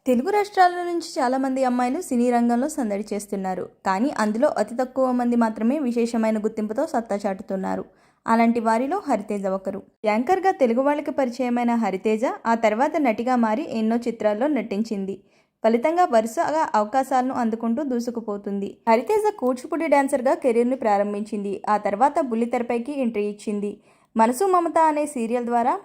తెలుగు రాష్ట్రాల నుంచి చాలామంది అమ్మాయిలు సినీ రంగంలో సందడి చేస్తున్నారు. కానీ అందులో అతి తక్కువ మంది మాత్రమే విశేషమైన గుర్తింపుతో సత్తా చాటుతున్నారు. అలాంటి వారిలో హరితేజ ఒకరు. యాంకర్గా తెలుగు వాళ్ళకి పరిచయమైన హరితేజ ఆ తర్వాత నటిగా మారి ఎన్నో చిత్రాల్లో నటించింది. ఫలితంగా వరుసగా అవకాశాలను అందుకుంటూ దూసుకుపోతుంది. హరితేజ కూచిపూడి డాన్సర్గా కెరీర్ని ప్రారంభించింది. ఆ తర్వాత బుల్లితెరపైకి ఎంట్రీ ఇచ్చింది. మనసు మమత అనే సీరియల్ ద్వారా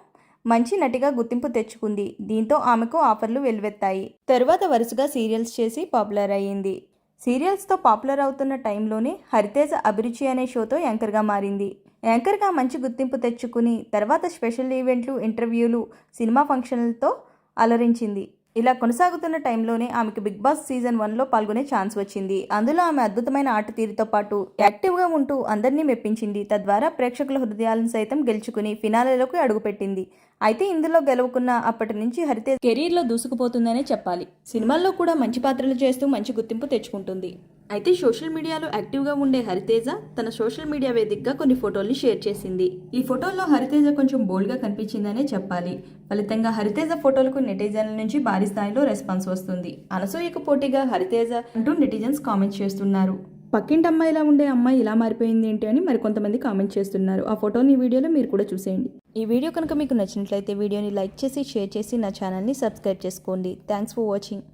మంచి నటిగా గుర్తింపు తెచ్చుకుంది. దీంతో ఆమెకు ఆఫర్లు వెల్లువెత్తాయి. తరువాత వరుసగా సీరియల్స్ చేసి పాపులర్ అయ్యింది. సీరియల్స్తో పాపులర్ అవుతున్న టైంలోనే హరితేజ అభిరుచి అనే షోతో యాంకర్గా మారింది. యాంకర్గా మంచి గుర్తింపు తెచ్చుకుని తర్వాత స్పెషల్ ఈవెంట్లు, ఇంటర్వ్యూలు, సినిమా ఫంక్షన్లతో అలరించింది. ఇలా కొనసాగుతున్న టైంలోనే ఆమెకు బిగ్ బాస్ సీజన్ 1లో పాల్గొనే ఛాన్స్ వచ్చింది. అందులో ఆమె అద్భుతమైన ఆట తీరుతో పాటు యాక్టివ్గా ఉంటూ అందరినీ మెప్పించింది. తద్వారా ప్రేక్షకుల హృదయాలను సైతం గెలుచుకుని ఫినాలేలోకి అడుగుపెట్టింది. అయితే ఇందులో గెలువుకున్న అప్పటి నుంచి హరితేజ కెరీర్లో దూసుకుపోతుందనే చెప్పాలి. సినిమాల్లో కూడా మంచి పాత్రలు చేస్తూ మంచి గుర్తింపు తెచ్చుకుంటుంది. అయితే సోషల్ మీడియాలో యాక్టివ్గా ఉండే హరితేజ తన సోషల్ మీడియా వేదికగా కొన్ని ఫోటోల్ని షేర్ చేసింది. ఈ ఫోటోల్లో హరితేజ కొంచెం బోల్డ్గా కనిపించిందనే చెప్పాలి. ఫలితంగా హరితేజ ఫోటోలకు నెటిజన్ల నుంచి భారీ స్థాయిలో రెస్పాన్స్ వస్తుంది. అనసూయకు పోటీగా హరితేజ అంటూ నెటిజన్స్ కామెంట్ చేస్తున్నారు. పక్కింటి అమ్మాయిలా ఉండే అమ్మాయి ఇలా మారిపోయింది ఏంటి అని మరికొంతమంది కామెంట్ చేస్తున్నారు. ఆ ఫోటోని ఈ వీడియోలో మీరు కూడా చూసేయండి. ఈ వీడియో కనుక మీకు నచ్చినట్లయితే వీడియోని లైక్ చేసి షేర్ చేసి నా ఛానల్ని సబ్స్క్రైబ్ చేసుకోండి. Thanks for watching.